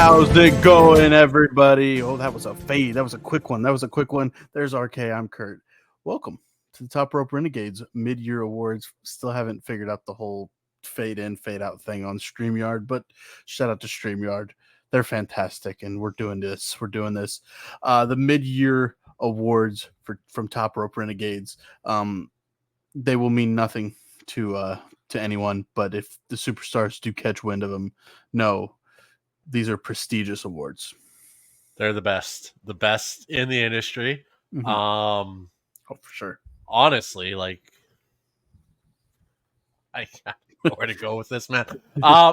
How's it going, everybody? Oh, that was a fade. That was a quick one. There's RK. I'm Kurt. Welcome to the Top Rope Renegades Mid-Year Awards. Still haven't figured out the whole fade in, fade out thing on StreamYard, but shout out to StreamYard. They're fantastic, and we're doing this. The Mid-Year Awards from Top Rope Renegades. They will mean nothing to anyone, but if the superstars do catch wind of them, no. These are prestigious awards. They're the best in the industry. Mm-hmm. For sure. Honestly, like I don't know where to go with this, man.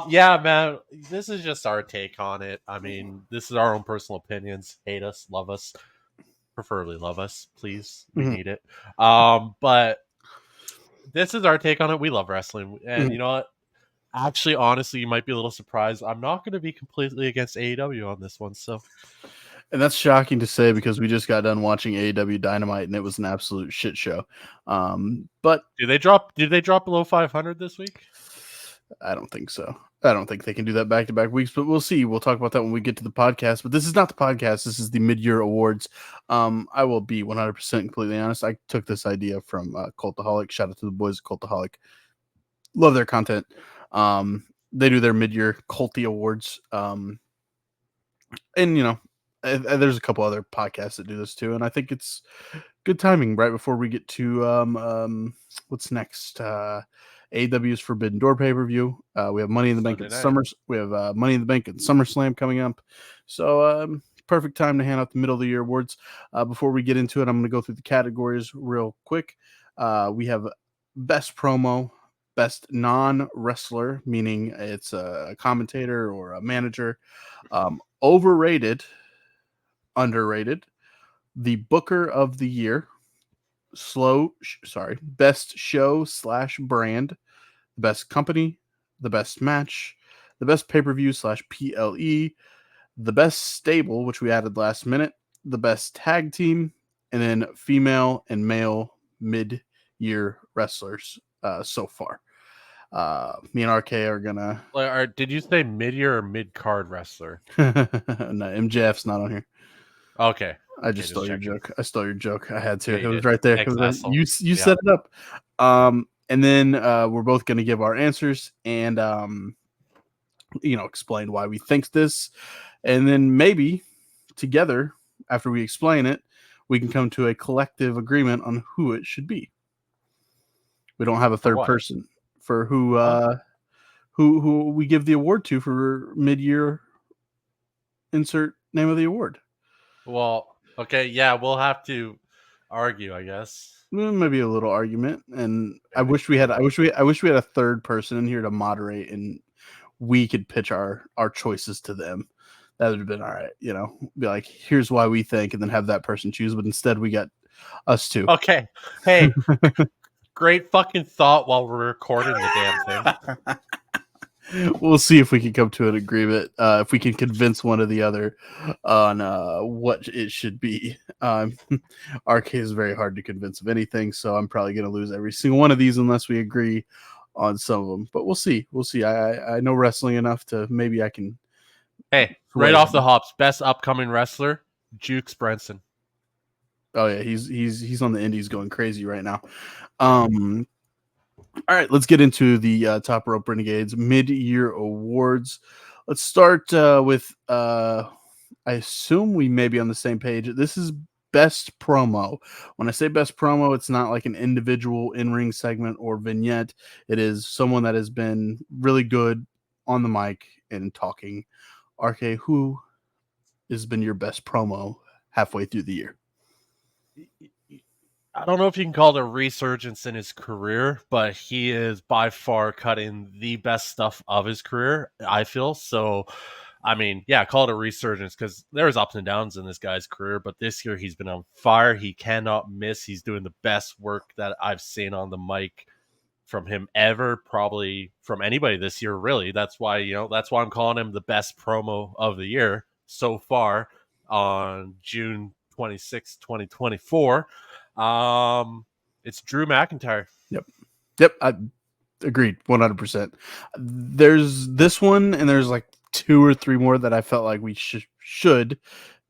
Yeah, man, this is just our take on it. I mean, this is our own personal opinions. Hate us, love us, preferably love us, please. We need it. But this is our take on it. We love wrestling, and you know what? Actually, honestly, you might be a little surprised. I'm not going to be completely against AEW on this one. So, and that's shocking to say because we just got done watching AEW Dynamite and it was an absolute shit show. But did they drop below 500 this week? I don't think so. I don't think they can do that back-to-back weeks, but we'll see. We'll talk about that when we get to the podcast. But this is not the podcast. This is the Mid-Year Awards. I will be 100% completely honest. I took this idea from Cultaholic. Shout out to the boys at Cultaholic. Love their content. They do their mid-year culty awards. And you know, there's a couple other podcasts that do this too. And I think it's good timing right before we get to what's next? AEW's Forbidden Door pay-per-view. We have Money in the Bank at Summers. We have Money in the Bank at SummerSlam coming up. So perfect time to hand out the middle of the year awards. Before we get into it, I'm going to go through the categories real quick. We have best promo, best non-wrestler, meaning it's a commentator or a manager, overrated, underrated, the booker of the year, best show / brand, the best company, the best match, the best pay-per-view / PLE, the best stable, which we added last minute, the best tag team, and then female and male mid-year wrestlers so far. Me and RK are gonna. Did you say mid-year or mid-card wrestler? No, MJF's not on here. Okay. I just stole your joke. I had to. Yeah, it was right there. You set it up. And then we're both gonna give our answers and explain why we think this, and then maybe together after we explain it, we can come to a collective agreement on who it should be. We don't have a third person for who we give the award to for mid-year. Insert name of the award. Well, okay, yeah, we'll have to argue, I guess. Maybe a little argument, and I wish we had a third person in here to moderate, and we could pitch our choices to them. That would have been all right, be like, here's why we think, and then have that person choose. But instead, we got us two. Okay, hey. Great fucking thought while we're recording the damn thing. We'll see if we can come to an agreement. If we can convince one or the other on what it should be. RK is very hard to convince of anything, so I'm probably going to lose every single one of these unless we agree on some of them. But we'll see. I know wrestling enough to maybe I can. Hey, right off the hops, best upcoming wrestler, Jukes Brenson. Oh yeah, he's on the indies going crazy right now. All right, let's get into the Top Rope Renegades mid-year awards. Let's start with I assume we may be on the same page. This is best promo. When I say best promo, it's not like an individual in-ring segment or vignette. It is someone that has been really good on the mic and talking. RK, who has been your best promo halfway through the year? I don't know if you can call it a resurgence in his career, but he is by far cutting the best stuff of his career, I feel. So, I mean, yeah, call it a resurgence because there's ups and downs in this guy's career, but this year he's been on fire. He cannot miss. He's doing the best work that I've seen on the mic from him ever, probably from anybody this year, really. That's why I'm calling him the best promo of the year so far on June 26, 2024. It's Drew McIntyre. Yep. I agreed 100%. There's this one and there's like 2 or 3 more that I felt like we should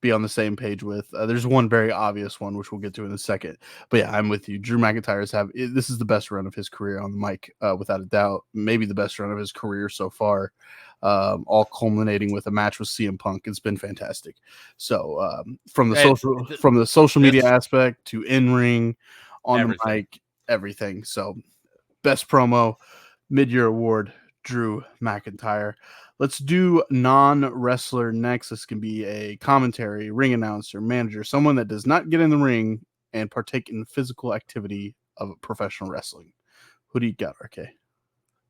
be on the same page with. There's one very obvious one, which we'll get to in a second. But yeah, I'm with you. Drew McIntyre's this is the best run of his career on the mic, without a doubt. Maybe the best run of his career so far. All culminating with a match with CM Punk. It's been fantastic. So from the social media aspect to in ring, on the mic, everything. So best promo, mid-year award, Drew McIntyre. Let's do non-wrestler next. This can be a commentary, ring announcer, manager, someone that does not get in the ring and partake in physical activity of professional wrestling. Who do you got, RK?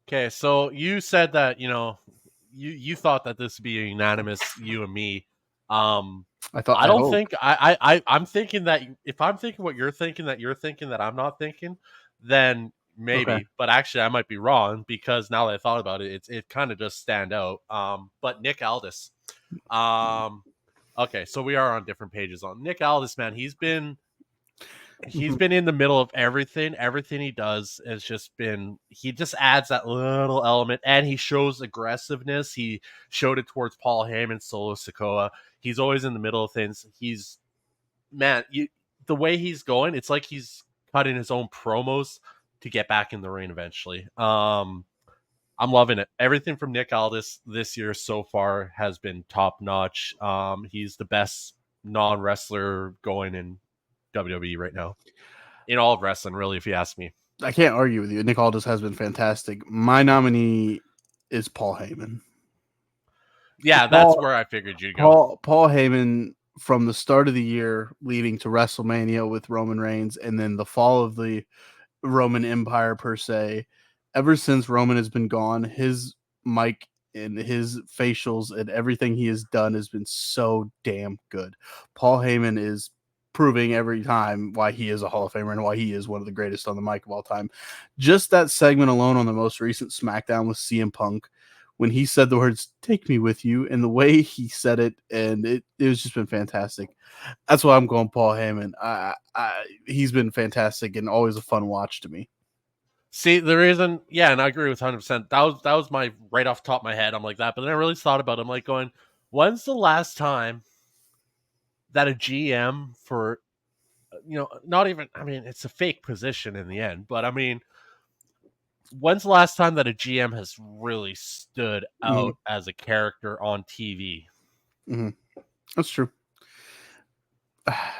Okay, so you said that, you thought that this would be a unanimous you and me. I'm thinking that if I'm thinking what you're thinking that I'm not thinking, then maybe. Okay. But actually I might be wrong, because now that I thought about it, it kind of just stand out. But Nick Aldis. Okay, so we are on different pages on Nick Aldis, man. He's been in the middle of everything. Everything he does has just been, he just adds that little element, and he shows aggressiveness. He showed it towards Paul Heyman, Solo Sikoa. He's always in the middle of things. The way he's going, it's like he's cutting his own promos to get back in the ring eventually. I'm loving it. Everything from Nick Aldis this year so far has been top notch. He's the best non-wrestler going in WWE right now, in all of wrestling, really, if you ask me. I can't argue with you. Nick Aldis has been fantastic. My nominee is Paul Heyman. Yeah, that's where I figured you'd go. Paul Heyman, from the start of the year leading to WrestleMania with Roman Reigns, and then the fall of the Roman Empire per se, ever since Roman has been gone, his mic and his facials and everything he has done has been so damn good. Paul Heyman is proving every time why he is a Hall of Famer and why he is one of the greatest on the mic of all time. Just that segment alone on the most recent SmackDown with CM Punk, when he said the words "take me with you," and the way he said it, and it was just been fantastic. That's why I'm going Paul Heyman. He's been fantastic and always a fun watch to me. See, there isn't, yeah, and I agree with 100%. That was my right off the top of my head. I'm like that, but then I really thought about it. I'm like going, when's the last time that a GM for, not even, I mean, it's a fake position in the end, but I mean, when's the last time that a GM has really stood out as a character on TV? That's true.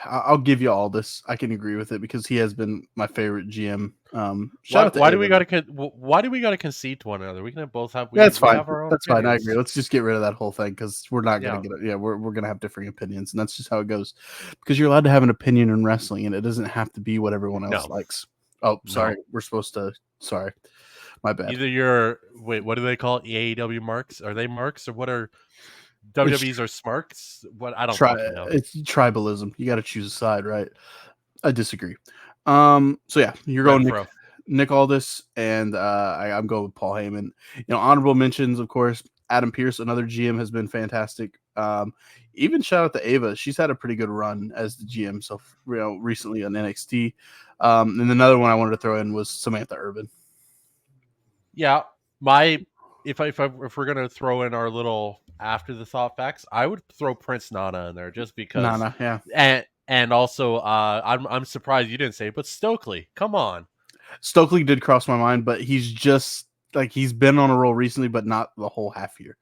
I'll give you all this. I can agree with it because he has been my favorite GM. Why do we got to concede to one another? We can both have. That's fine. Have our own that's opinions. fine. I agree. Let's just get rid of that whole thing because we're not gonna get it. Yeah, we're gonna have differing opinions, and that's just how it goes. Because you're allowed to have an opinion in wrestling, and it doesn't have to be what everyone else likes. Oh, sorry. No. We're supposed to. Sorry, my bad. Either what do they call it? AEW marks? Are they marks or what are? WWE's are smarks? What, I don't fucking know. It's tribalism. You got to choose a side, right? I disagree. So yeah, you're going Nick Aldis, and I'm going with Paul Heyman. Honorable mentions, of course. Adam Pearce, another GM, has been fantastic. Even shout out to Ava. She's had a pretty good run as the GM. So recently on NXT. And another one I wanted to throw in was Samantha Urban. Yeah, if we're gonna throw in our little after the thought facts, I would throw Prince Nana in there just because. Nana, yeah. And also, I'm surprised you didn't say it, but Stokely, come on. Stokely did cross my mind, but he's just like he's been on a roll recently, but not the whole half year.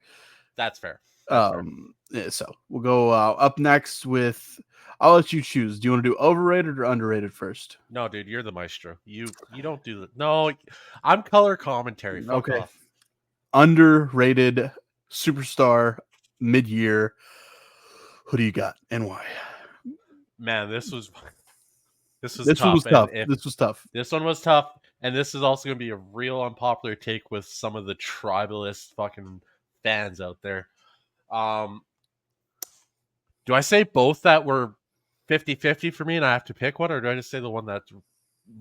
That's fair. Yeah, so we'll go up next with. I'll let you choose. Do you want to do overrated or underrated first? No, dude, you're the maestro. You don't do that. No, I'm color commentary. Fuck off. Underrated superstar mid-year. Who do you got and why? Man, this was tough. This was tough. This one was tough, and this is also going to be a real unpopular take with some of the tribalist fucking fans out there. Do I say both that were 50-50 for me and I have to pick one, or do I just say the one that's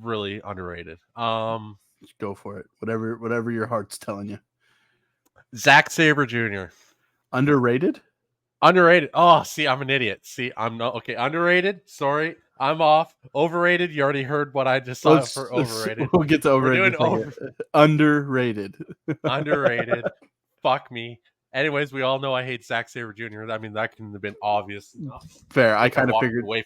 really underrated? Go for it. Whatever your heart's telling you. Zack Sabre Jr. Underrated? Underrated. Oh, see, I'm an idiot. See, I'm not okay. Underrated. Sorry, I'm off. Overrated. You already heard what I just saw for overrated. We'll get to overrated. Underrated. Underrated. Fuck me. Anyways, we all know I hate Zack Sabre Jr. I mean, that couldn't have been obvious enough. Fair. I I think I kind of walked figured. away.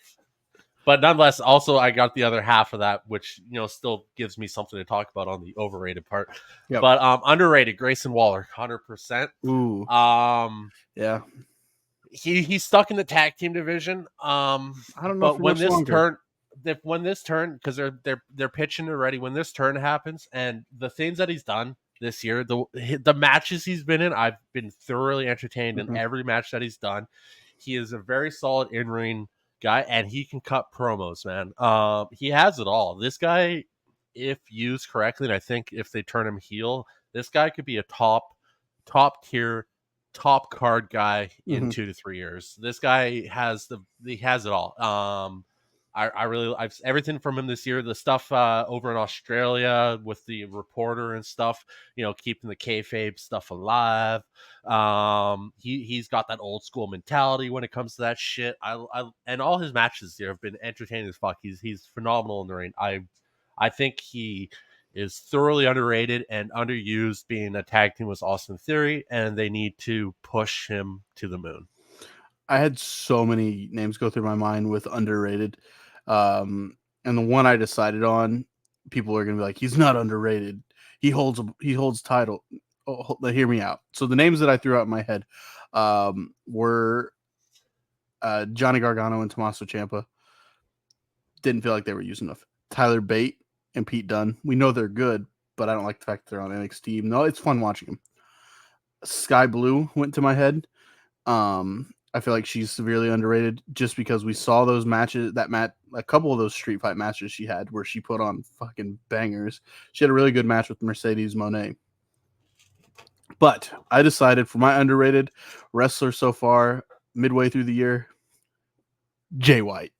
But nonetheless, also I got the other half of that, which still gives me something to talk about on the overrated part. Yep. But underrated, Grayson Waller, 100%. Ooh. Yeah. He's stuck in the tag team division. I don't know But for much longer. when this turn, because they're pitching already. When this turn happens, and the things that he's done this year, the matches he's been in, I've been thoroughly entertained in every match that he's done. He is a very solid in ring guy, and he can cut promos, man. He has it all. This guy, if used correctly, and I think if they turn him heel, this guy could be a top tier top card guy in Mm-hmm. 2 to 3 years. This guy has it all. I've everything from him this year. The stuff over in Australia with the reporter and stuff, keeping the kayfabe stuff alive. He's got that old school mentality when it comes to that shit. And all his matches here have been entertaining as fuck. He's phenomenal in the ring. I think he is thoroughly underrated and underused. Being a tag team with Austin Theory, and they need to push him to the moon. I had so many names go through my mind with underrated. And the one I decided on, people are gonna be like, he's not underrated. He holds title. Oh, hear me out. So the names that I threw out in my head were Johnny Gargano and Tommaso Ciampa. Didn't feel like they were used enough. Tyler Bate and Pete Dunne. We know they're good, but I don't like the fact that they're on NXT. No, it's fun watching them. Sky Blue went to my head. I feel like she's severely underrated just because we saw those matches, a couple of those street fight matches she had where she put on fucking bangers. She had a really good match with Mercedes Moné. But I decided for my underrated wrestler so far, midway through the year, Jay White.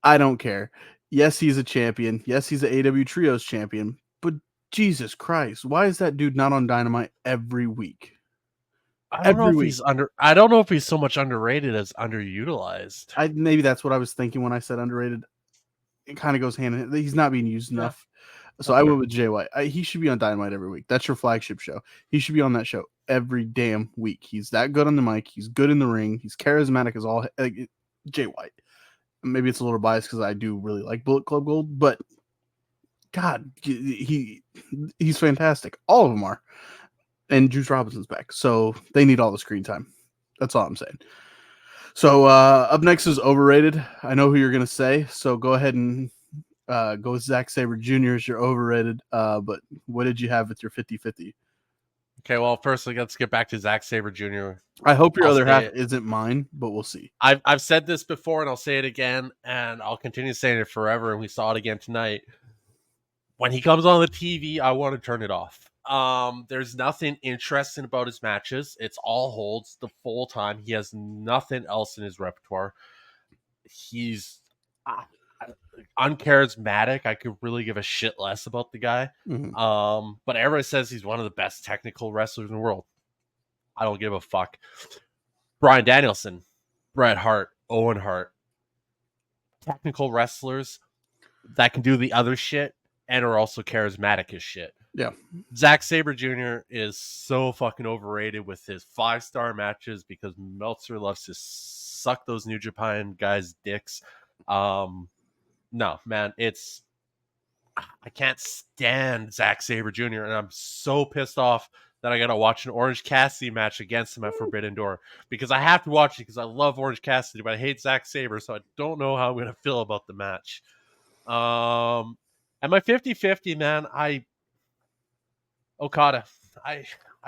I don't care. Yes, he's a champion. Yes, he's an AW Trios champion. But Jesus Christ, why is that dude not on Dynamite every week? I don't know if he's so much underrated as underutilized. Maybe that's what I was thinking when I said underrated. It kind of goes hand in hand. He's not being used enough. So I went with Jay White. He should be on Dynamite every week. That's your flagship show. He should be on that show every damn week. He's that good on the mic. He's good in the ring. He's charismatic as all. Jay White. Maybe it's a little biased because I do really like Bullet Club Gold, but God, he's fantastic. All of them are. And Juice Robinson's back, so they need all the screen time. That's all I'm saying. So up next is overrated. I know who you're going to say, so go ahead and go with Zack Sabre Jr. as your overrated. But what did you have with your 50-50? Okay, well, firstly, let's get back to Zack Sabre Jr. I hope your other half isn't mine, but we'll see. I've said this before, and I'll say it again, and I'll continue saying it forever, and we saw it again tonight. When he comes on the TV, I want to turn it off. There's nothing interesting about his matches. It's all holds the full time. He has nothing else in his repertoire. He's uncharismatic. I could really give a shit less about the guy. Mm-hmm. But everybody says he's one of the best technical wrestlers in the world. I don't give a fuck. Bryan Danielson, Bret Hart, Owen Hart, technical wrestlers that can do the other shit and are also charismatic as shit. Yeah. Zack Sabre Jr. is so fucking overrated with his 5-star matches because Meltzer loves to suck those New Japan guys' dicks. No, man, I can't stand Zack Sabre Jr. and I'm so pissed off that I gotta watch an Orange Cassidy match against him at Forbidden Door because I have to watch it because I love Orange Cassidy, but I hate Zack Sabre, so I don't know how I'm gonna feel about the match. And my 50-50, man, Okada. I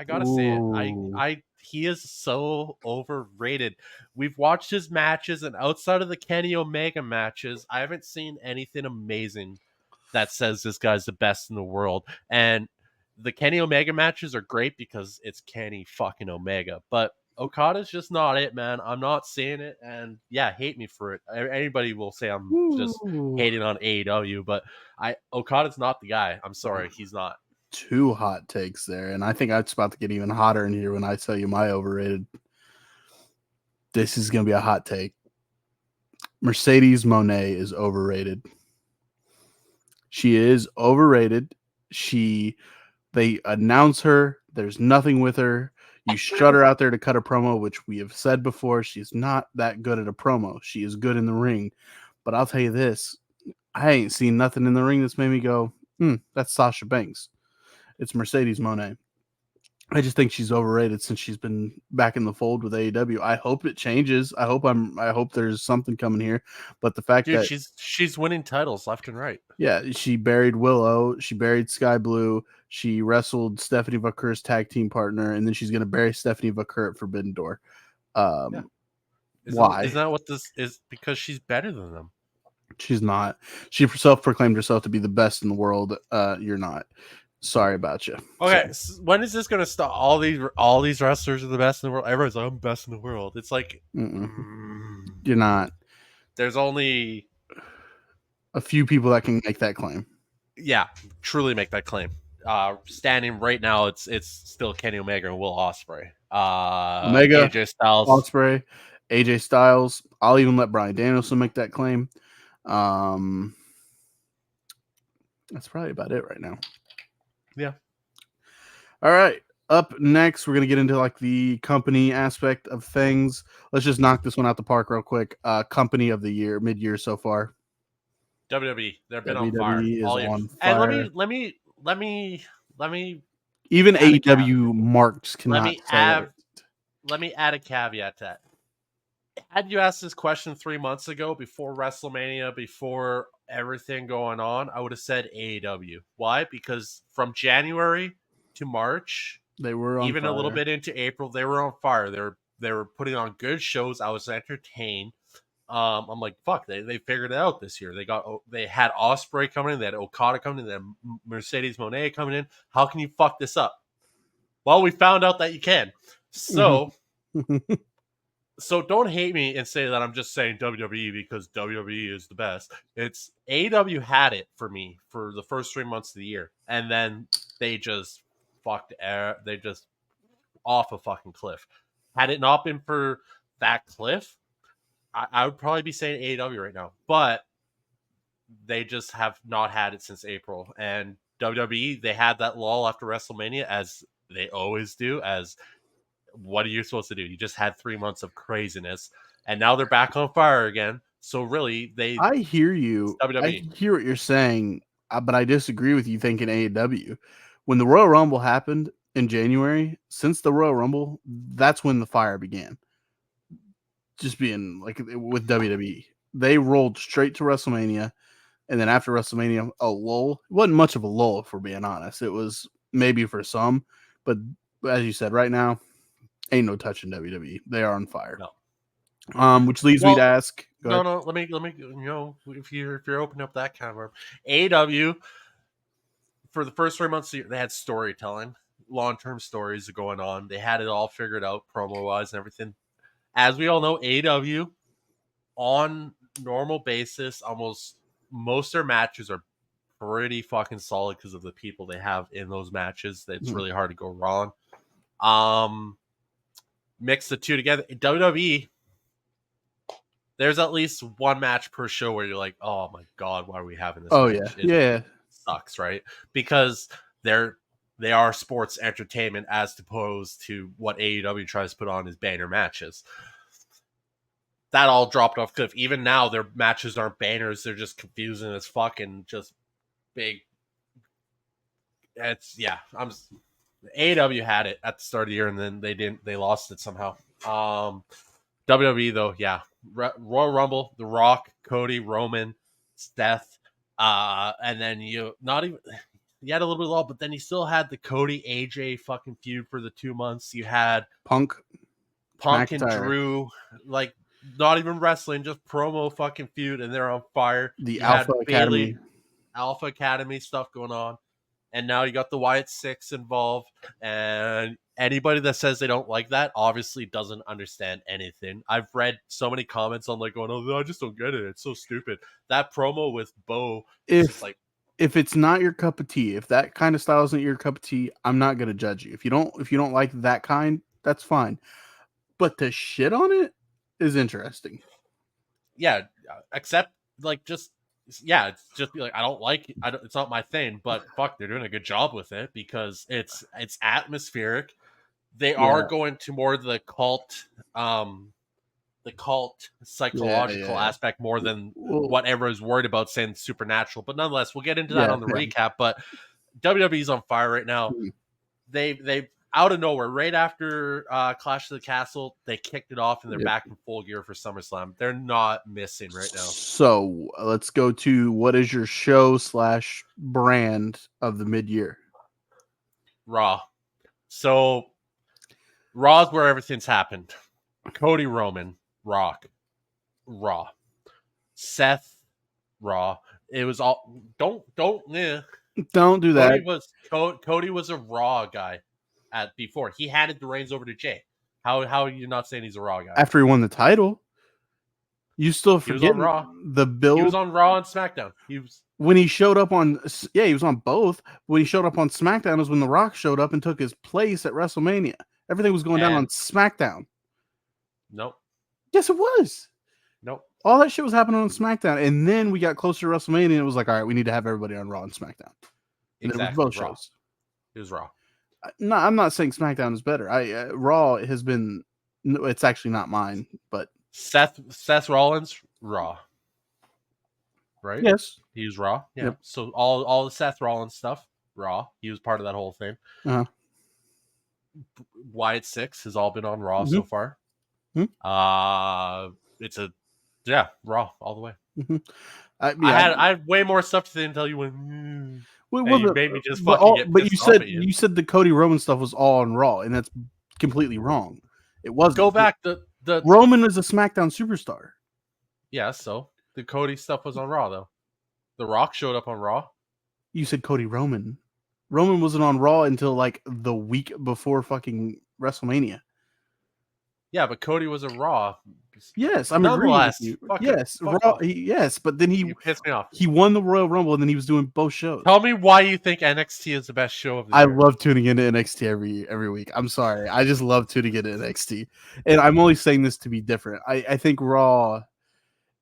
gotta say it. He is so overrated. We've watched his matches, and outside of the Kenny Omega matches, I haven't seen anything amazing that says this guy's the best in the world. And the Kenny Omega matches are great because it's Kenny fucking Omega. But Okada's just not it, man. I'm not seeing it, and yeah, hate me for it. Anybody will say I'm just hating on AEW, but Okada's not the guy. I'm sorry, he's not. 2 hot takes there, and I think it's about to get even hotter in here when I tell you my overrated. This is going to be a hot take. Mercedes Moné is overrated. She is overrated. They announce her. There's nothing with her. You shut her out there to cut a promo, which we have said before. She's not that good at a promo. She is good in the ring. But I'll tell you this, I ain't seen nothing in the ring that's made me go, that's Sasha Banks. It's Mercedes Moné. I just think she's overrated since she's been back in the fold with AEW. I hope it changes. I hope there's something coming here. But the fact Dude, that she's winning titles left and right. yeah, she buried Willow, she buried Sky Blue, she wrestled Stephanie Vaquer's tag team partner, and then she's gonna bury Stephanie Vaquer at Forbidden Door. Yeah. Isn't Why? that what this is? Because she's better than them. She's not. She self-proclaimed herself to be the best in the world. You're not. Sorry about you. Okay, so when is this going to stop? All these wrestlers are the best in the world. Everyone's like, I'm best in the world. It's like, You're not. There's only a few people that can make that claim. Yeah, truly make that claim. Standing right now, it's still Kenny Omega and Will Ospreay. Omega, AJ Styles. Ospreay, AJ Styles. I'll even let Bryan Danielson make that claim. That's probably about it right now. Yeah. All right. Up next, we're gonna get into like the company aspect of things. Let's just knock this one out the park real quick. Company of the year, mid-year so far. WWE. They've been on WWE fire is all year. on And fire. let me Even add a AEW marks cannot say it. let me add a caveat to that. Had you asked this question 3 months ago, before WrestleMania, before everything going on, I would have said AEW. Why? Because from January to March, They were on even fire. a little bit into April, they were on fire. They were putting on good shows. I was entertained. I'm like, fuck, they figured it out this year. They had Ospreay coming in, they had Okada coming in, they had Mercedes Moné coming in. How can you fuck this up? Well, we found out that you can. So so don't hate me and say that I'm just saying WWE because WWE is the best. It's AEW had it for me for the first 3 months of the year, and then they just they just off a fucking cliff. Had it not been for that cliff, I would probably be saying AEW right now, but they just have not had it since April. And WWE, they had that lull after WrestleMania, as they always do. As what are you supposed to do? You just had 3 months of craziness, and now they're back on fire again. So really, I hear you. I WWE. hear what you're saying, but I disagree with you thinking AEW. When the Royal Rumble happened in January, since the Royal Rumble, that's when the fire began. Just being like with WWE, they rolled straight to WrestleMania, and then after WrestleMania, a lull. It wasn't much of a lull, if we're being honest. It was maybe for some, but as you said, right now, ain't no touching WWE. They are on fire. No. Which leads me to ask. No. Let me. If you're opening up that kind of worm, AEW for the first 3 months of the year, they had storytelling, long-term stories going on. They had it all figured out, promo-wise and everything. As we all know, AEW on normal basis, almost most of their matches are pretty fucking solid because of the people they have in those matches. It's really hard to go wrong. Mix the two together. WWE, there's at least one match per show where you're like, oh my god, why are we having this match? Yeah. Sucks, right? Because they are sports entertainment as opposed to what AEW tries to put on as banner matches. That all dropped off cliff. Even now, their matches aren't banners; they're just confusing as fuck and just big. AEW had it at the start of the year, and then they didn't. They lost it somehow. WWE though, yeah, Royal Rumble, The Rock, Cody, Roman, Seth, and then you had a little bit low, but then you still had the Cody AJ fucking feud for the 2 months. You had Punk and Drew, like not even wrestling, just promo fucking feud, and they're on fire. The you Alpha had Academy. Bayley, Alpha Academy stuff going on, and now you got the Wyatt Six involved, and anybody that says they don't like that obviously doesn't understand anything. I've read so many comments on like going, oh, I just don't get it. It's so stupid. That promo with Bo is just like, if it's not your cup of tea, if that kind of style isn't your cup of tea, I'm not gonna judge you. If you don't like that kind, that's fine. But to shit on it is interesting. Yeah, except like just it's just be like, I don't like it. It's not my thing, but fuck, they're doing a good job with it because it's atmospheric. They are going to more the cult psychological Yeah. aspect more than Well, what everyone's worried about saying supernatural. But nonetheless, we'll get into that yeah, on the yeah. recap. But WWE's on fire right now. Mhm. They out of nowhere, right after Clash of the Castle, they kicked it off and they're Yep. back in full gear for SummerSlam. They're not missing right now. So let's go to what is your show / brand of the mid-year? Raw. So Raw's where everything's happened. Cody Roman, Rock, Raw. Seth, Raw. It was all don't Don't do that. Cody was a Raw guy at before. He handed the reins over to Jay. How are you not saying he's a Raw guy? After he won the title, you still He was on forgetting Raw. the He was build on Raw and SmackDown. He was when he showed up on. Yeah, he was on both. When he showed up on SmackDown was when The Rock showed up and took his place at WrestleMania. Everything was going down on and SmackDown. nope. Yes, it was. Nope. All that shit was happening on SmackDown, and then we got closer to WrestleMania, and it was like, all right, we need to have everybody on Raw and SmackDown. And Exactly. it was both Raw. shows. It was Raw. No, I'm not saying SmackDown is better. Raw has been. No, it's actually not mine, but Seth Rollins, Raw. Right? yes. He was Raw. Yeah. Yep. So all the Seth Rollins stuff, Raw. He was part of that whole thing. Uh-huh. Wyatt 6 has all been on Raw Mhm. so far. Mhm. It's Raw all the way. Mm-hmm. I had way more stuff to say until you went. Well, you made me just but, fucking get but pissed you off said at you. you said the Cody Roman stuff was all on Raw, and that's completely wrong. It wasn't. Go back. The Roman is a SmackDown superstar. yeah. So the Cody stuff was on Raw though. The Rock showed up on Raw. You said Cody Roman. Roman wasn't on Raw until like the week before fucking WrestleMania. Yeah, but Cody was a Raw. Yes, I'm agreeing with you. Yes, fuck Raw. off. Yes, but then You pissed me off. he won the Royal Rumble, and then he was doing both shows. Tell me why you think NXT is the best show of the I year. love tuning into NXT every week. I'm sorry, I just love tuning into NXT, and I'm only saying this to be different. I think Raw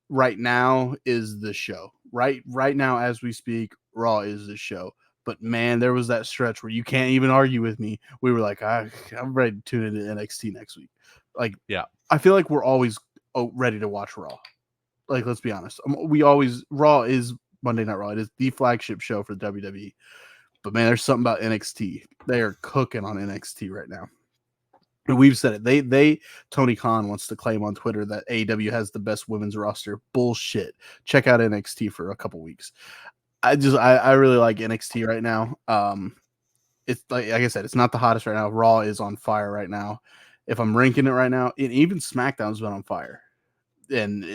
right now is the show. Right now as we speak, Raw is the show. But man, there was that stretch where you can't even argue with me. We were like, I'm ready to tune into NXT next week. Like, yeah, I feel like we're always ready to watch Raw. Like, let's be honest. Raw is Monday Night Raw. It is the flagship show for the WWE. But man, there's something about NXT. They are cooking on NXT right now. And we've said it. Tony Khan wants to claim on Twitter that AEW has the best women's roster. Bullshit. Check out NXT for a couple weeks. I really like NXT right now. It's like I said, it's not the hottest right now. Raw is on fire right now. If I'm ranking it right now, even SmackDown's been on fire. And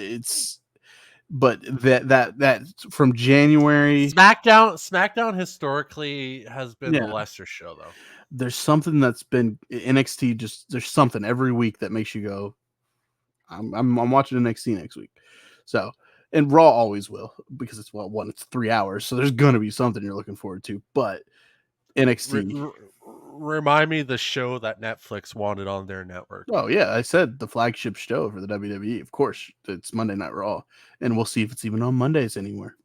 but that from January, SmackDown historically has been the lesser show though. There's something that's been NXT. There's something every week that makes you go, I'm watching NXT next week. So, and Raw always will, because it's it's 3 hours, so there's gonna be something you're looking forward to. But NXT. Remind me the show that Netflix wanted on their network. Oh yeah, I said the flagship show for the WWE. Of course, it's Monday Night Raw, and we'll see if it's even on Mondays anymore.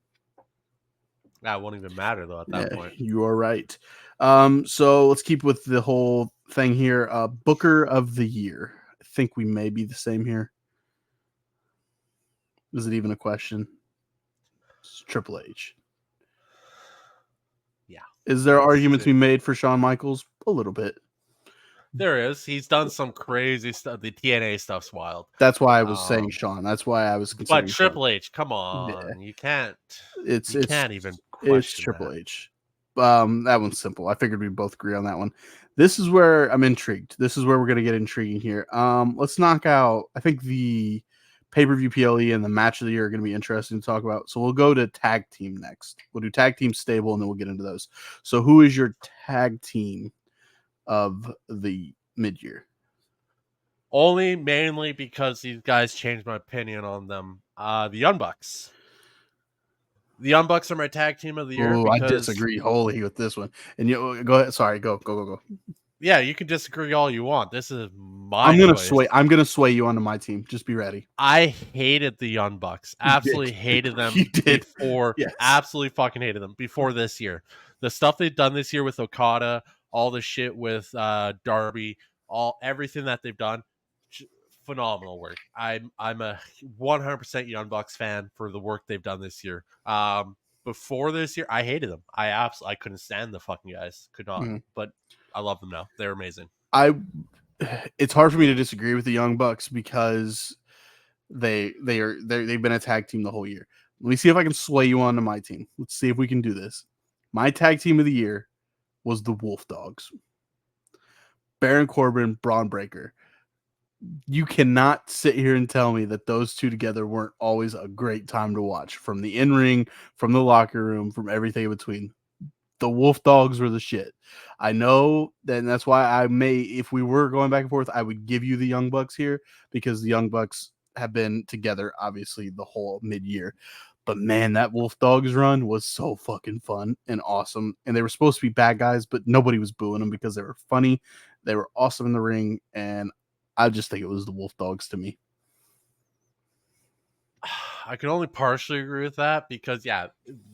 That won't even matter though at that point. You are right. So let's keep with the whole thing here. Booker of the Year. I think we may be the same here. Is it even a question? It's Triple H. Yeah. Is there arguments to be made for Shawn Michaels? A little bit. There is. He's done some crazy stuff. The TNA stuff's wild. That's why I was saying Shawn. That's why I was considering. But Triple H, come on, yeah. You can't. You can't even question it's Triple H. That one's simple. I figured we'd both agree on that one. This is where I'm intrigued. This is where we're gonna get intriguing here. Let's knock out. I think the pay-per-view PLE and the match of the year are going to be interesting to talk about. So we'll go to tag team next. We'll do tag team stable, and then we'll get into those. So who is your tag team of the mid-year? Only mainly because these guys changed my opinion on them. The Young Bucks. The Young Bucks are my tag team of the year. I disagree wholly with this one. And you go ahead. Sorry, go. Yeah, you can disagree all you want. This is my I'm gonna choice. sway. I'm gonna sway you onto my team. Just be ready. I hated the Young Bucks. Absolutely hated them. You did. Before. Yes. Absolutely fucking hated them before this year. The stuff they've done this year with Okada, all the shit with Darby, everything that they've done, phenomenal work. I'm a 100% Young Bucks fan for the work they've done this year. Before this year, I hated them. I couldn't stand the fucking guys. Could not. Mhm. But I love them now. They're amazing. I it's hard for me to disagree with the Young Bucks because they've been a tag team the whole year. Let me see if I can sway you onto my team. Let's see if we can do this. My tag team of the year was the Wolf Dogs. Baron Corbin, Braun Breaker. You cannot sit here and tell me that those two together weren't always a great time to watch. From the in-ring, from the locker room, from everything in between. The Wolf Dogs were the shit. I know, and that's why I may, if we were going back and forth, I would give you the Young Bucks here because the Young Bucks have been together, obviously, the whole mid-year. But man, that Wolf Dogs run was so fucking fun and awesome. And they were supposed to be bad guys, but nobody was booing them because they were funny. They were awesome in the ring. And I just think it was the Wolf Dogs to me. I can only partially agree with that because, yeah,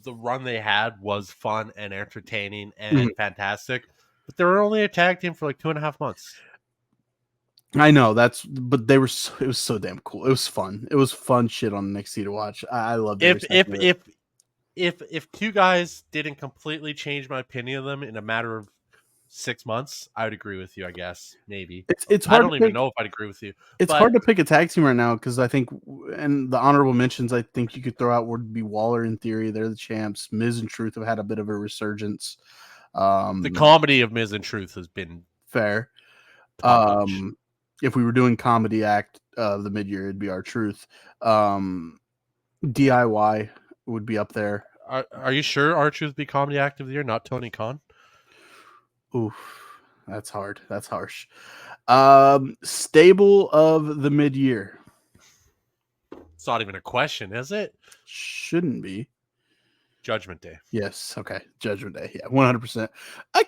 the run they had was fun and entertaining and fantastic, but they were only a tag team for like 2.5 months. I know but it was so damn cool. It was fun. It was fun shit on NXT to watch. I loved every second of it. If two guys didn't completely change my opinion of them in a matter of 6 months, I would agree with you. I guess maybe It's I hard don't to even pick. know if I'd agree with you. It's But hard to pick a tag team right now because I think, and the honorable mentions I think you could throw out would be Waller in theory. They're the champs. Miz and Truth have had a bit of a resurgence. the comedy of Miz and Truth has been Fair. top notch. If we were doing comedy act of the mid-year, it'd be our Truth. DIY would be up there. Are you sure R-Truth would be comedy act of the year, not Tony Khan? Oof, that's hard. That's harsh. Stable of the mid-year. It's not even a question, is it? Shouldn't be. Judgment Day. Yes. Okay. Judgment Day. Yeah. 100%.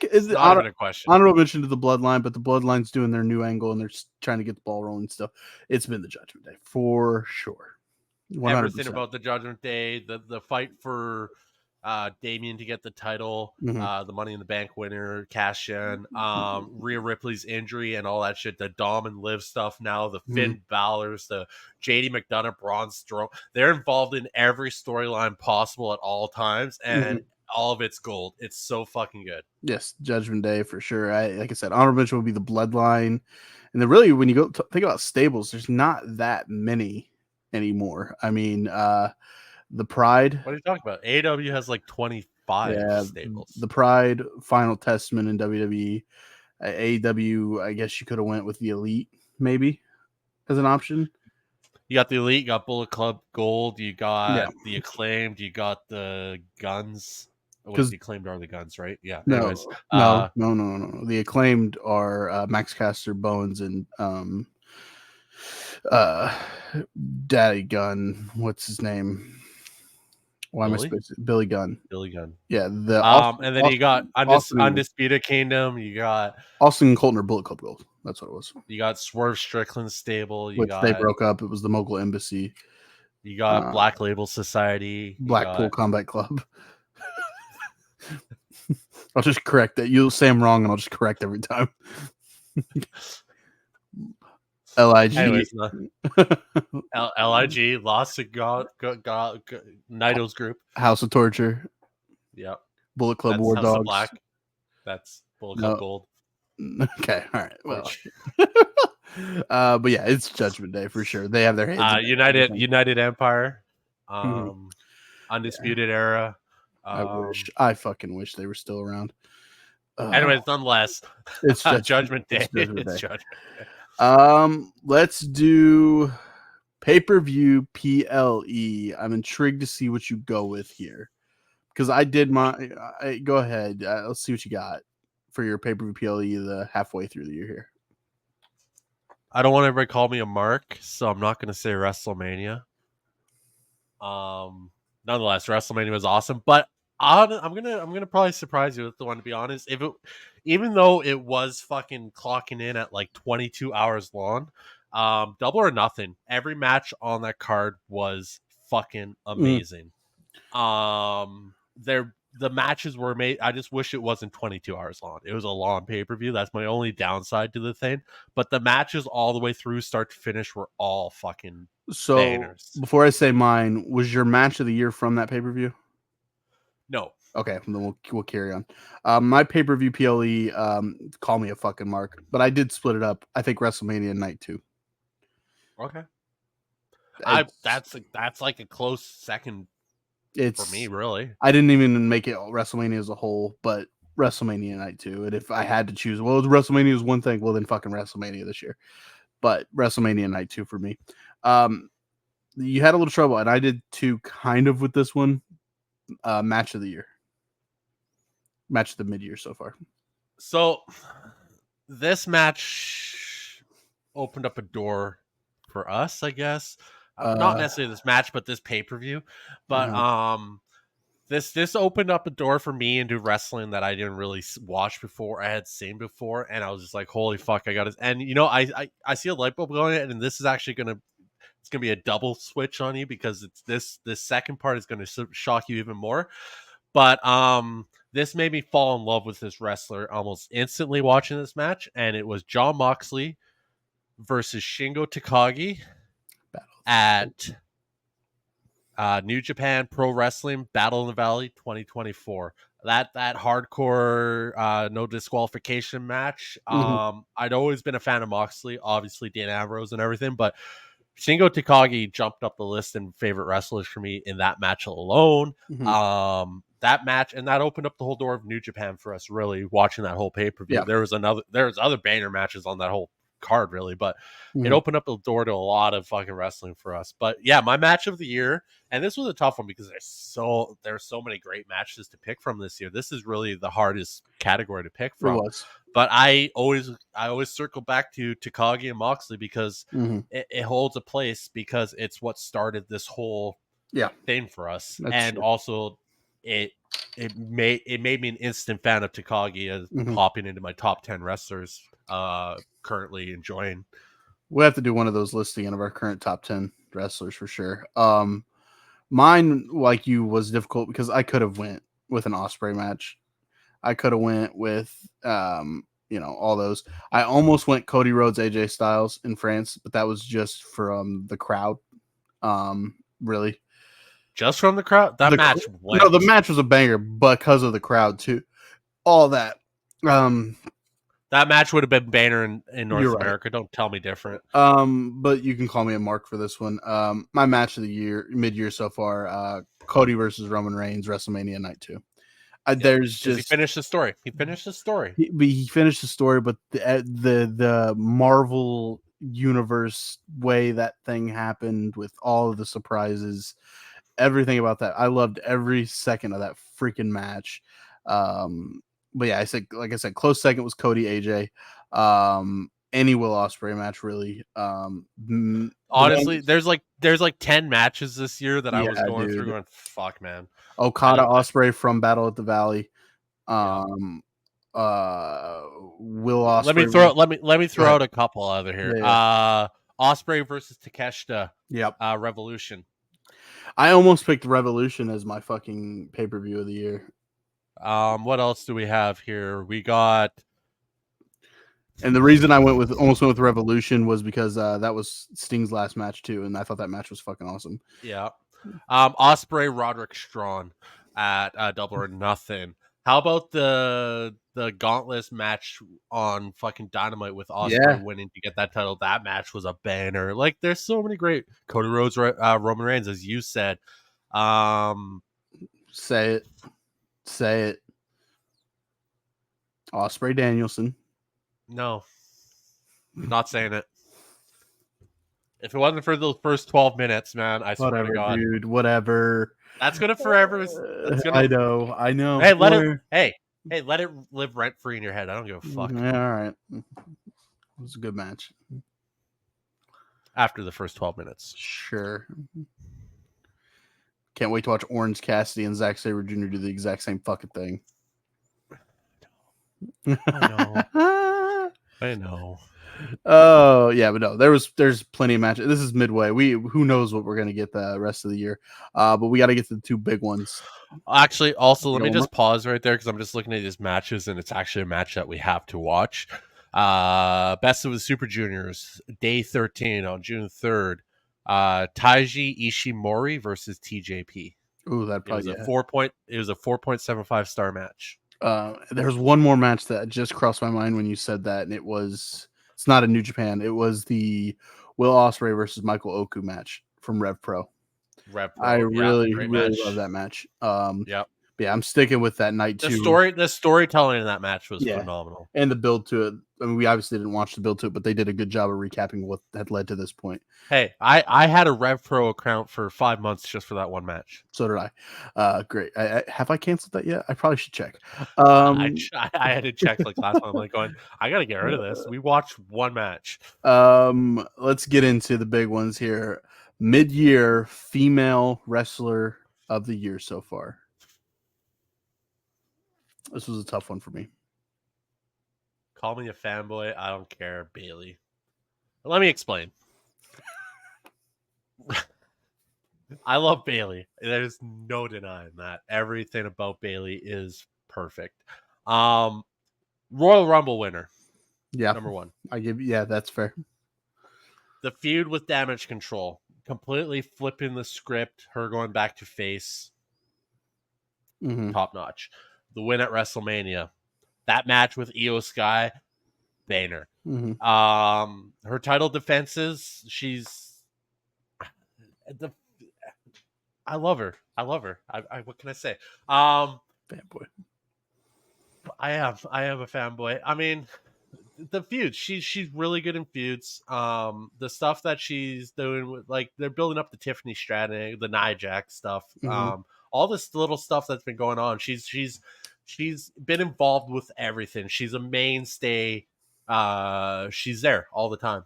Is the Not even a question. honorable mention to the Bloodline, but the Bloodline's doing their new angle and they're trying to get the ball rolling stuff. It's been the Judgment Day for sure. 100%. Everything about the Judgment Day, the fight for Damien to get the title, the Money in the Bank winner, cash in, Rhea Ripley's injury and all that shit, the Dom and Liv stuff now, the Finn Balor's, the JD McDonough, Braun Strowman. They're involved in every storyline possible at all times, and all of it's gold. It's so fucking good. Yes, Judgment Day for sure. Like I said, honorable mention would be the Bloodline, and then really when you go think about stables, there's not that many anymore. I mean, the Pride. What are you talking about? AEW has like 25 stables. The Pride, Final Testament in WWE. AEW, I guess you could have went with the Elite maybe as an option. You got the Elite, you got Bullet Club Gold, you got the Acclaimed, you got the Guns. Because the Acclaimed are the Guns, right? Yeah. No, anyways, no. The Acclaimed are Max Caster, Bowens, and Daddy Gunn. What's his name? Why am I spacing? Billy Gunn. Billy Gunn. Yeah. And then you got Undisputed Kingdom. You got Austin Colton or Bullet Club Gold. That's what it was. You got Swerve Strickland stable. They broke up. It was the Mogul Embassy. You got Black Label Society. Blackpool Combat Club. I'll just correct that. You'll say I'm wrong, and I'll just correct every time. LIG. Anyways, LIG, Lost Naito's group. House of Torture. Yep. Bullet Club War Dogs. Black. That's Bullet Club Gold. Okay. All right. Well. But yeah, it's Judgment Day for sure. They have their hands. United Empire. Undisputed Era. I fucking wish they were still around. Anyways, nonetheless, it's Judgment Day. It's Judgment Day. Let's do pay-per-view PLE. I'm intrigued to see what you go with here because I did go ahead. Let's see what you got for your pay-per-view PLE the halfway through the year here. I don't want everybody to call me a mark, so I'm not going to say WrestleMania. Nonetheless, WrestleMania was awesome, but I'm gonna probably surprise you with the one, to be honest. Even though it was fucking clocking in at like 22 hours long, Double or Nothing, every match on that card was fucking amazing. the matches were made. I just wish it wasn't 22 hours long. It was a long pay-per-view. That's my only downside to the thing. But the matches all the way through, start to finish, were all fucking So bangers. before I say mine, was your match of the year from that pay-per-view? No. Okay, then we'll carry on. My pay-per-view PLE, call me a fucking mark, but I did split it up. I think WrestleMania night 2. Okay. It's That's like a close second for me, it's really. I didn't even make it WrestleMania as a whole, but WrestleMania night 2. And if I had to choose, well, WrestleMania is one thing. Well, then fucking WrestleMania this year, but WrestleMania night 2 for me. You had a little trouble, and I did too, kind of with this one. Match of the year, match of the mid-year so far. So this match opened up a door for us, I guess. Not necessarily this match, but this pay-per-view. But this opened up a door for me into wrestling that I didn't really watch before. I had seen before, and I was just like, "Holy fuck, I got it!" And I see a light bulb going, and this is actually gonna be a double switch on you because it's this second part is gonna shock you even more. But this made me fall in love with this wrestler almost instantly watching this match, and it was Jon Moxley versus Shingo Takagi at New Japan Pro Wrestling Battle in the Valley 2024. That hardcore no disqualification match. I'd always been a fan of Moxley, obviously Dan Ambrose and everything, but Shingo Takagi jumped up the list in favorite wrestlers for me in that match alone. That match, and that opened up the whole door of New Japan for us, really watching that whole pay-per-view. Yeah. There was other banger matches on that whole card, really, but it opened up the door to a lot of fucking wrestling for us. But yeah, my match of the year, and this was a tough one because there's so many great matches to pick from this year. This is really the hardest category to pick from. It was. But I always circle back to Takagi and Moxley because it holds a place because it's what started this whole thing for us. That's and true. Also it made me an instant fan of Takagi as popping into my top 10 wrestlers currently enjoying. We'll have to do one of those listing of our current top 10 wrestlers for sure. Mine, like you, was difficult because I could have went with an Ospreay match. I could have went with, all those. I almost went Cody Rhodes, AJ Styles in France, but that was just from the crowd. Really, just from the crowd. That match went. No, the match was a banger because of the crowd too. All that. That match would have been banner in North America. Right. Don't tell me different. But you can call me a mark for this one. My match of the year, mid-year so far, Cody versus Roman Reigns, WrestleMania night 2. There's just he finished the story. He finished the story. He finished the story, but the Marvel universe way that thing happened with all of the surprises, everything about that, I loved every second of that freaking match. But yeah, like I said, close second was Cody AJ. Any Will Ospreay match, really. Honestly, there's like 10 matches this year that I was going through going, fuck, man. Okada Ospreay from Battle at the Valley. Will Ospreay. Let me throw out a couple other here. Ospreay versus Takeshita. Yep. Revolution. I almost picked Revolution as my fucking pay-per-view of the year. What else do we have here? We got, and the reason I almost went with Revolution was because that was Sting's last match too, and I thought that match was fucking awesome. Yeah. Ospreay Roderick Strong at Double or Nothing. How about the Gauntlet match on fucking Dynamite with Ospreay winning to get that title? That match was a banner. Like, there's so many great Cody Rhodes, Roman Reigns, as you said. Say it. Ospreay Danielson. No, not saying it. If it wasn't for the first 12 minutes, man, I swear to God, dude, whatever. That's gonna forever. I know. Hey, let it live rent free in your head. I don't give a fuck. Yeah, all right. It was a good match. After the first 12 minutes, sure. Can't wait to watch Orange Cassidy and Zack Sabre Jr. do the exact same fucking thing. I I know. Oh yeah, but no, there's plenty of matches. This is midway. Who knows what we're gonna get the rest of the year. But we got to get to the two big ones. Actually, also, let You me know, just pause right there because I'm just looking at these matches, and it's actually a match that we have to watch. Best of the Super Juniors, Day 13 on June 3rd. Taiji Ishimori versus TJP. ooh, that It was probably a yeah. 4.75 star match. There's one more match that just crossed my mind when you said that, and it's not a New Japan. It was the Will Ospreay versus Michael Oku match from Rev Pro. Rev I Pro, yeah, really, great really love match. that match. Yep. But yeah, I'm sticking with that night The two. storytelling in that match was Yeah, phenomenal. and the build to it. I mean, we obviously didn't watch the build to it, but they did a good job of recapping what had led to this point. Hey, I had a Rev Pro account for 5 months just for that one match. So did I. Great. Have I canceled that yet? I probably should check. I had to check like last one. I'm like going, I gotta get rid of this. We watched one match. Let's get into the big ones here. MidYear female wrestler of the year so far. This was a tough one for me. Call me a fanboy. I don't care, Bailey. Let me explain. I love Bailey. There's no denying that. Everything about Bailey is perfect. Royal Rumble winner, Yeah, number one. that's fair. The feud with Damage Control, completely flipping the script. Her going back to face, top notch. The win at WrestleMania, that match with Io Sky, banger. Her title defenses, the I love her. I love her. What can I say? Fanboy. I am a fanboy. I mean, the feuds. She's really good in feuds. The stuff that she's doing with, like, they're building up the Tiffany Stratton, the Nia Jax stuff. All this little stuff that's been going on. She's been involved with everything. She's a mainstay. She's there all the time.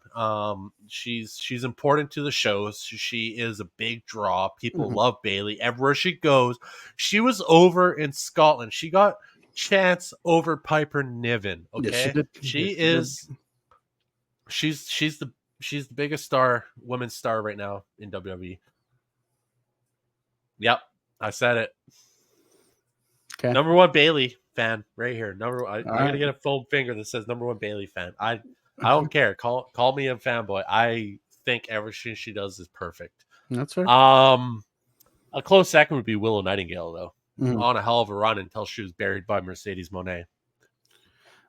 She's important to the shows. She is a big draw. People love Bailey everywhere she goes. She was over in Scotland. She got chance over Piper Niven. Okay, yes, she did. she Yes, is. Did. She's the biggest star, women's star right now in WWE. Yep, I said it. Okay. Number one Bailey fan right here. I All gotta get a foam finger that says number one Bailey fan. I don't care. Call me a fanboy. I think everything she does is perfect. That's fair. A close second would be Willow Nightingale though. On a hell of a run until she was buried by Mercedes Moné.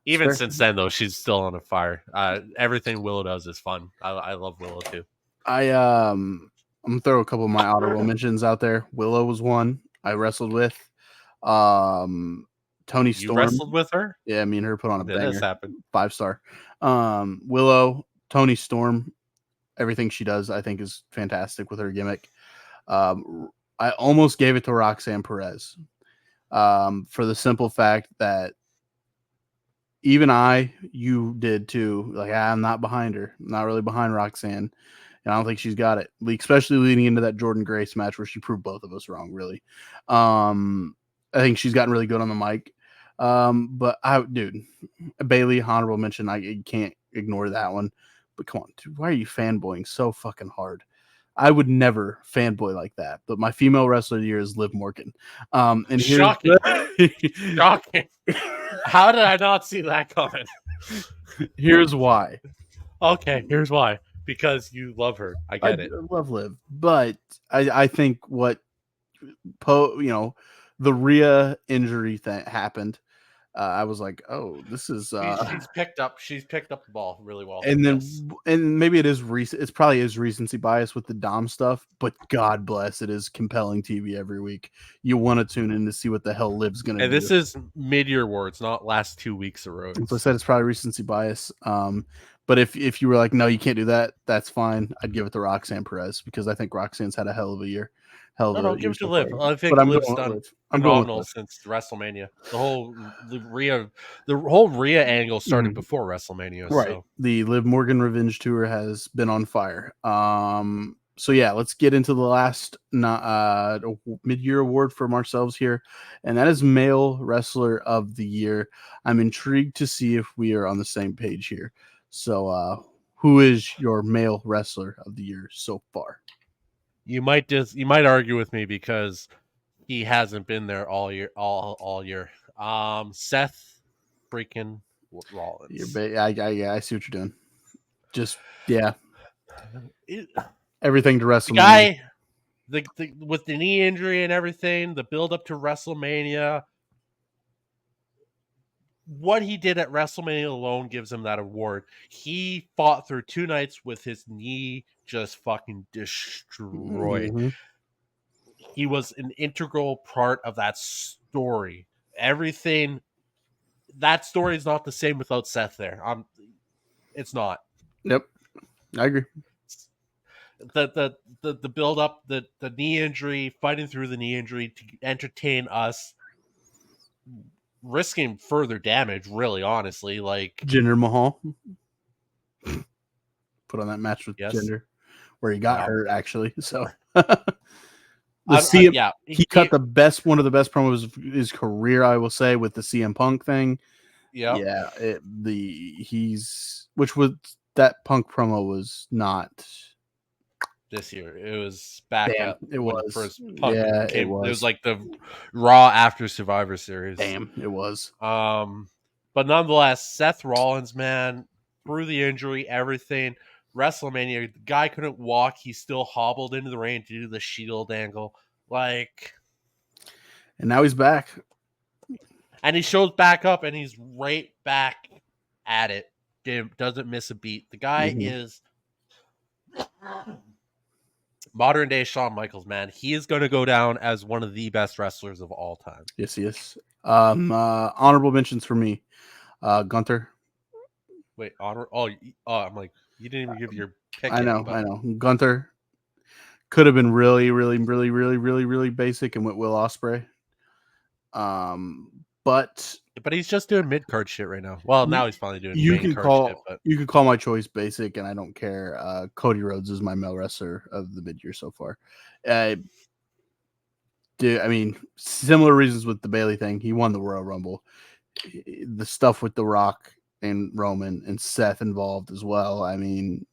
Even since then, though, she's still on a fire. Everything Willow does is fun. I love Willow too. I'm gonna throw a couple of my honorable mentions out there. Willow was one I wrestled with. Tony Storm. You wrestled with her? Yeah, me and her put on a banger. This happened. 5-star. Willow, Tony Storm. Everything she does, I think, is fantastic with her gimmick. I almost gave it to Roxanne Perez for the simple fact that even you did too. Like, I'm not behind her. I'm not really behind Roxanne. And I don't think she's got it, especially leading into that Jordan Grace match where she proved both of us wrong, really. I think she's gotten really good on the mic. But dude, Bailey, honorable mention. I can't ignore that one. But come on, dude, why are you fanboying so fucking hard? I would never fanboy like that. But my female wrestler of the year is Liv Morgan. And shocking. Shocking. How did I not see that coming? Here's why. Okay, here's why. Because you love her. I get it. I love Liv, but I think the Rhea injury thing happened. I was like, oh, this is she's picked up the ball really well. And then and maybe it is it's probably is recency bias with the Dom stuff, but God bless, it is compelling TV every week. You want to tune in to see what the hell Liv's gonna do. And this is mid-year awards, not last 2 weeks of road. So I said it's probably recency bias. But if you were like, no, you can't do that, that's fine. I'd give it to Roxanne Perez because I think Roxanne's had a hell of a year. No, give it to Liv. I think Liv's done phenomenal since WrestleMania. The whole Rhea angle started before WrestleMania. Right. So. The Liv Morgan Revenge Tour has been on fire. So yeah, let's get into the last mid-year award from ourselves here, and that is male wrestler of the year. I'm intrigued to see if we are on the same page here. So, who is your male wrestler of the year so far? You might argue with me because he hasn't been there all year. Seth freaking Rollins. I see what you're doing. Just yeah, It, everything to the WrestleMania. guy, the with the knee injury and everything, the build up to WrestleMania, what he did at WrestleMania alone gives him that award. He fought through 2 nights with his knee just fucking destroyed. Mm-hmm. He was an integral part of that story. Everything that story is not the same without Seth there. It's not. Yep, I agree. The build up, the knee injury, fighting through the knee injury to entertain us, risking further damage. Really, honestly, like Jinder Mahal put on that match with yes, Jinder where he got hurt actually. So the CM yeah, he cut one of the best promos of his career, I will say, with the CM Punk thing. yep. Yeah, which was that Punk promo was not This year. It was back damn. at It when was first Punk it came. It was was like the Raw after Survivor Series. damn. It was But nonetheless, Seth Rollins, man, through the injury, everything, WrestleMania, the guy couldn't walk. He still hobbled into the ring to do the Shield angle, like, and now he's back. and he shows back up, and he's right back at it. Doesn't miss a beat. The guy is modern day Shawn Michaels, man. He is going to go down as one of the best wrestlers of all time. Yes, he is. Honorable mentions for me. Gunther. Wait, honor? Oh, I'm like, you didn't even give your pick I yet. know, But I know. Gunther could have been really, really, really, really, really, really basic and went Will Ospreay. But he's just doing mid card shit right now. Well, now he's finally doing you main can card shit. call But you can call my choice basic, and I don't care. Cody Rhodes is my male wrestler of the mid-year so far. Dude, I mean, similar reasons with the Bailey thing. He won the Royal Rumble. The stuff with The Rock and Roman and Seth involved as well. I mean,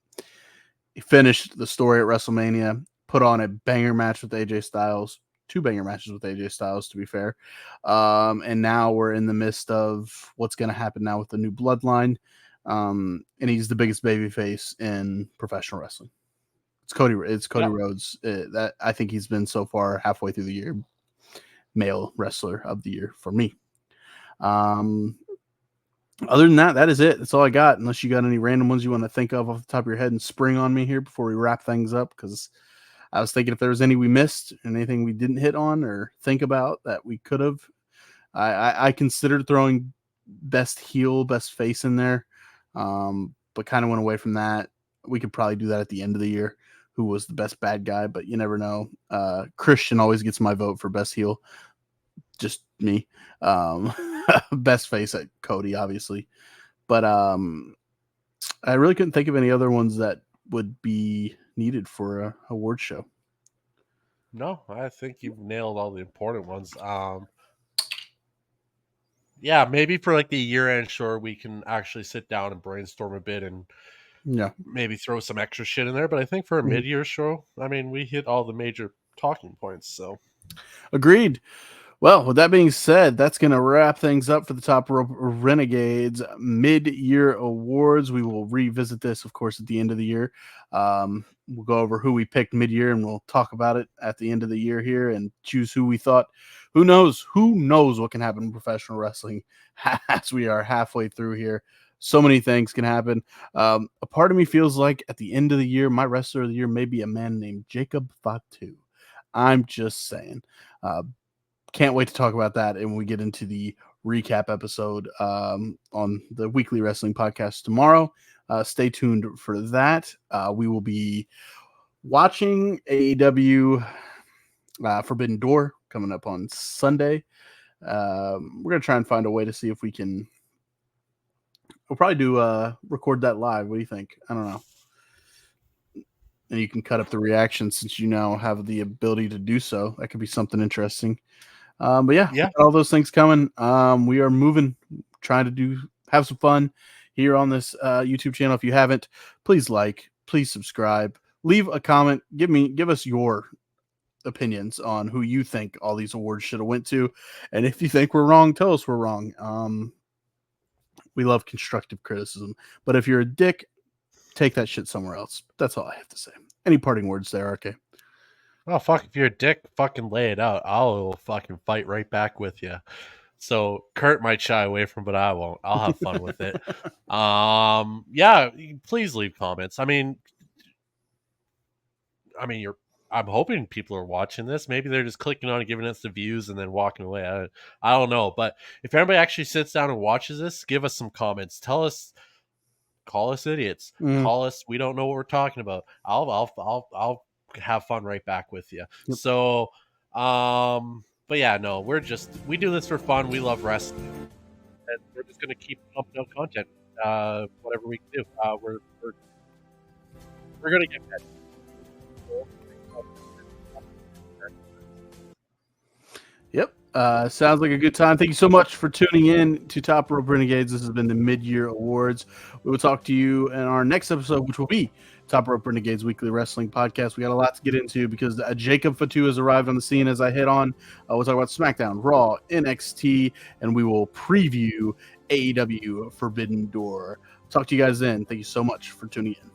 he finished the story at WrestleMania, put on a banger match with AJ Styles, 2 banger matches with AJ Styles, to be fair. And now we're in the midst of what's going to happen now with the new bloodline. And he's the biggest babyface in professional wrestling. It's Cody yep. Rhodes. That I think he's been so far halfway through the year, male wrestler of the year for me. Other than that, that is it. That's all I got. Unless you got any random ones you want to think of off the top of your head and spring on me here before we wrap things up, because I was thinking if there was any we missed and anything we didn't hit on or think about that we could have. I considered throwing best heel, best face in there, but kind of went away from that. We could probably do that at the end of the year. Who was the best bad guy? But you never know. Christian always gets my vote for best heel. Just me. Best face at Cody, obviously. But I really couldn't think of any other ones that would be needed for a award show. No, I think you've nailed all the important ones. Yeah, maybe for like the year end, sure, we can actually sit down and brainstorm a bit and Yeah, maybe throw some extra shit in there. But I think for a mid year show, I mean, we hit all the major talking points. So agreed. Well, with that being said, that's going to wrap things up for the Top Rope Renegades mid-year awards. We will revisit this, of course, at the end of the year. We'll go over who we picked mid-year, and we'll talk about it at the end of the year here and choose who we thought. Who knows? Who knows what can happen in professional wrestling as we are halfway through here. So many things can happen. A part of me feels like at the end of the year, my wrestler of the year may be a man named Jacob Fatu. I'm just saying. Can't wait to talk about that and when we get into the recap episode on the weekly wrestling podcast tomorrow. Stay tuned for that. We will be watching AEW Forbidden Door coming up on Sunday. We're going to try and find a way to see if we can. We'll probably do record that live. What do you think? I don't know. and you can cut up the reaction since you now have the ability to do so. That could be something interesting. But yeah, we got all those things coming. We are moving, trying to have some fun here on this YouTube channel. If you haven't, please like, please subscribe, leave a comment, give us your opinions on who you think all these awards should have went to, and if you think we're wrong, tell us we're wrong. We love constructive criticism, but if you're a dick, take that shit somewhere else. That's all I have to say. Any parting words there, RK? Oh, fuck, if you're a dick, fucking lay it out. I'll fucking fight right back with you. So Kurt might shy away from it, but I won't. I'll have fun with it. Yeah, please leave comments. I mean, I'm hoping people are watching this. Maybe they're just clicking on and giving us the views and then walking away. I don't know. But if anybody actually sits down and watches this, give us some comments. Tell us, call us idiots. Call us, we don't know what we're talking about. I'll have fun right back with you. Yep. So, but yeah, no, we do this for fun. We love wrestling, and we're just gonna keep pumping out content, whatever we can do. We're gonna get better. Yep. Sounds like a good time. Thank you so much for tuning in to Top Rope Renegades. This has been the MidYear Awards. We will talk to you in our next episode, which will be Top Rope Renegades Weekly Wrestling Podcast. We got a lot to get into because Jacob Fatu has arrived on the scene as I hit on. We'll talk about SmackDown, Raw, NXT, and we will preview AEW Forbidden Door. Talk to you guys then. Thank you so much for tuning in.